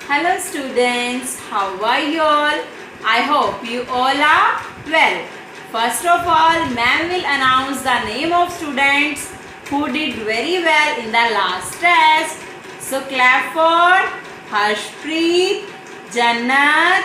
Hello students, how are you all? I hope you all are well. First of all, ma'am will announce the name of students who did very well in the last test. So clap for Harshpreet, Jannat,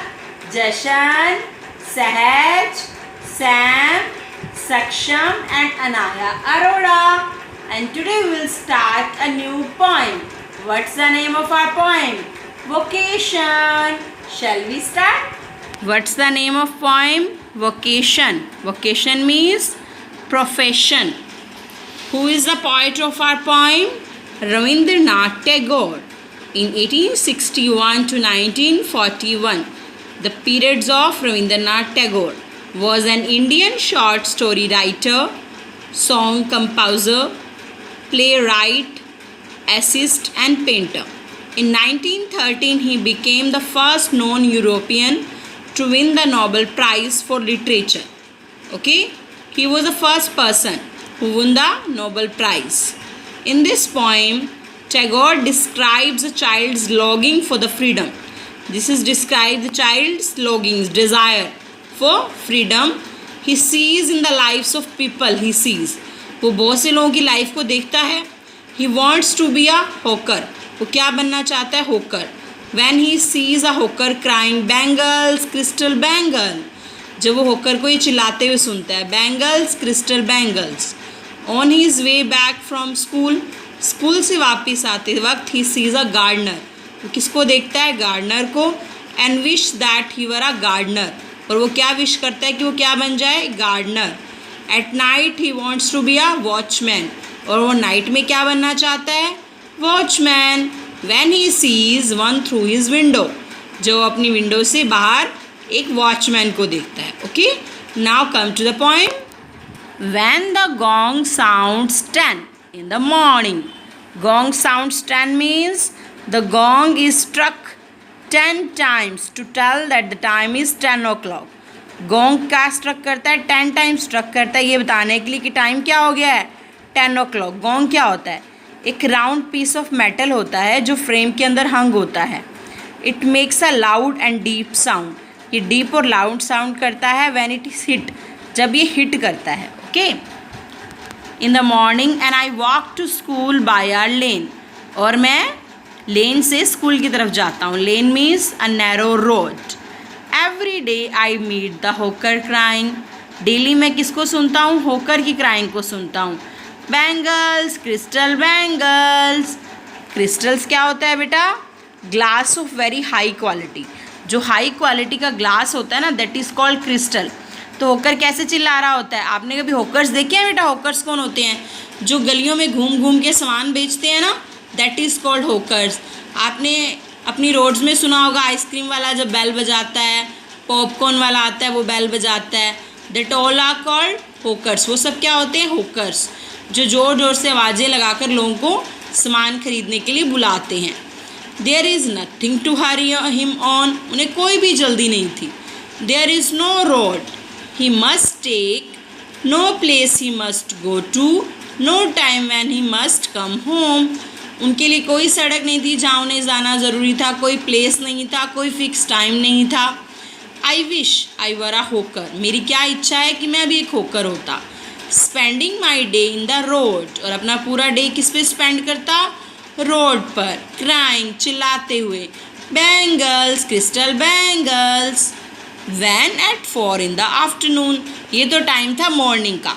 Jashan, Sahaj, Sam, Saksham and Anaya Arora. And today we will start a new poem. What's the name of our poem? Vocation. Shall we start? What's the name of poem? Vocation. Vocation means profession. Who is the poet of our poem? Rabindranath Tagore. In 1861 to 1941, the periods of Rabindranath Tagore was an Indian short story writer, song composer, playwright, essayist and painter. In 1913, he became the first known European to win the Nobel Prize for Literature. Okay? He was the first person who won the Nobel Prize. In this poem, Tagore describes a child's longing for the freedom. This is described the child's longings, desire for freedom. He sees in the lives of people. He sees. वो बहुत से लोगों की life को देखता है. He wants to be a hawker. वो क्या बनना चाहता है? होकर. When he sees a hawker crying bangles, crystal bangle, जब वो होकर को ये चिल्लाते हुए सुनता है bangles, crystal bangles. On his way back from school, school से वापस आते वक्त he sees a gardener. वो किसको देखता है? गार्डनर को. And wish that he were a gardener. और वो क्या विश करता है कि वो क्या बन जाए? Gardener. At night he wants to be a watchman. और वो नाइट में क्या बनना चाहता है? Watchman. When he sees one through his window, जो अपनी विंडो से बाहर एक वॉचमैन को देखता है. Okay, now come to the point. When the gong sounds 10 in the morning. Gong sounds 10 means the gong is struck 10 times to tell that the time is 10 o'clock. Gong क्या struck करता है? 10 times struck करता है ये बताने के लिए कि टाइम क्या हो गया है? 10 o'clock. गोंग क्या होता है? एक राउंड पीस ऑफ मेटल होता है जो फ्रेम के अंदर हंग होता है. It makes a loud and deep sound. ये डीप और लाउड साउंड करता है व्हेन इट इज हिट, जब ये हिट करता है. Okay. In the morning and I walk to school by our lane. और मैं लेन से स्कूल की तरफ जाता हूँ. Lane means a narrow road. Every day I meet the hawker crying. Daily मैं किसको सुनता हूँ? होकर की क्राइंग को सुनता हूँ. Bangles, crystal bangles. क्रिस्टल्स क्या होता है बेटा? Glass of very high quality. जो हाई क्वालिटी का ग्लास होता है ना, दैट इज़ कॉल्ड क्रिस्टल. तो होकर कैसे चिल्ला रहा होता है? आपने कभी होकर्स देखे हैं बेटा? होकर्स कौन होते हैं? जो गलियों में घूम घूम के सामान बेचते हैं ना, दैट इज़ कॉल्ड होकर्स. आपने अपनी रोड्स में सुना होगा आइसक्रीम वाला जब बेल बजाता है, पॉपकॉर्न वाला आता है वो बेल बजाता है. That all are called hawkers. वो सब क्या होते हैं? होकर्स. जो ज़ोर ज़ोर से आवाज़ें लगाकर लोगों को सामान खरीदने के लिए बुलाते हैं. There is nothing to hurry him on. उन्हें कोई भी जल्दी नहीं थी. There is no road he must take, no place he must go to, no time when he must come home. उनके लिए कोई सड़क नहीं थी जहाँ उन्हें जाना ज़रूरी था, कोई प्लेस नहीं था, कोई फिक्स टाइम नहीं था. आई विश आई वर अ होकर. मेरी क्या इच्छा है कि मैं भी एक होकर होता. Spending my day in the road. और अपना पूरा डे किस पे स्पेंड करता? रोड पर. क्राइंग, चिल्लाते हुए. Bangles, crystal bangles. Van at 4 in the afternoon. ये तो टाइम था मॉर्निंग का,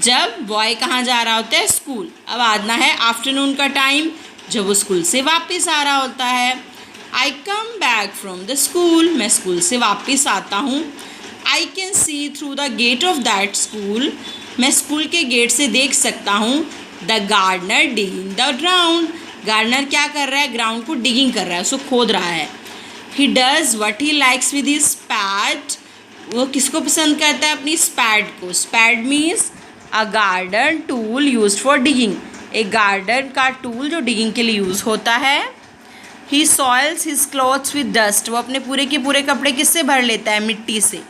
जब बॉय कहाँ जा रहा होता है? स्कूल. अब आना है आफ्टरनून का टाइम, जब वो स्कूल से वापस आ रहा होता है. I come back from the school. मैं स्कूल से वापस आता हूँ. I can see through the gate of that school. मैं स्कूल के गेट से देख सकता हूँ. The gardener digging the ground. Gardener क्या कर रहा है? ग्राउंड को डिगिंग कर रहा है, उसको खोद रहा है. He does what he likes with his spade. वो किसको पसंद करता है? अपनी स्पैड को. Spade means a garden tool use for digging. एक गार्डन का टूल जो डिगिंग के लिए यूज़ होता है. He soils his clothes with dust. वो अपने पूरे के पूरे कपड़े किससे भर लेता है? मिट्टी से.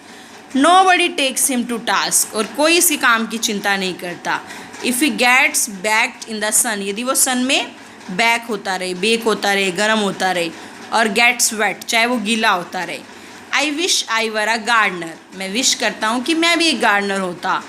Nobody takes him to task. और कोई इसी काम की चिंता नहीं करता. If he gets baked in the sun. यदि वो सन में बैक होता रहे, बेक होता रहे, गर्म होता रहे, और गेट्स वेट, चाहे वो गीला होता रहे। I wish I were a gardener, मैं विश करता हूँ कि मैं भी एक गार्डनर होता।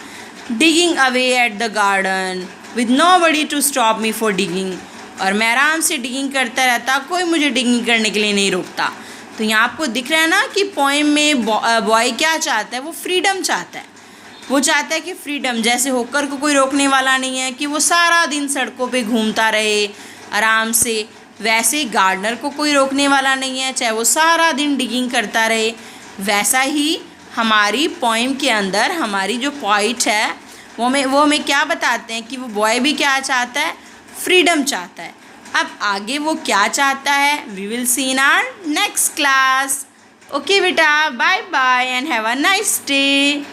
Digging away at the garden with nobody to stop me for digging, और मैं आराम से डिगिंग करता रहता, कोई मुझे डिगिंग करने के लिए नहीं रोकता। तो यहाँ आपको दिख रहा है ना कि पोएम में बॉय क्या चाहता है, वो फ्रीडम चाहता है। वो चाहता है कि फ्रीडम, जैसे होकर को कोई रोकने वाला नहीं है कि वो सारा दिन सड़कों पे घूमता रहे आराम से, वैसे ही गार्डनर को कोई रोकने वाला नहीं है, चाहे वो सारा दिन डिगिंग करता रहे। वैसा ही हमारी पोएम के अंदर हमारी जो पोइट है वो हमें क्या बताते हैं कि वो बॉय भी क्या चाहता है, फ्रीडम चाहता है। अब आगे वो क्या चाहता है, we will see in our next class. Okay बेटा, bye bye and have a nice day.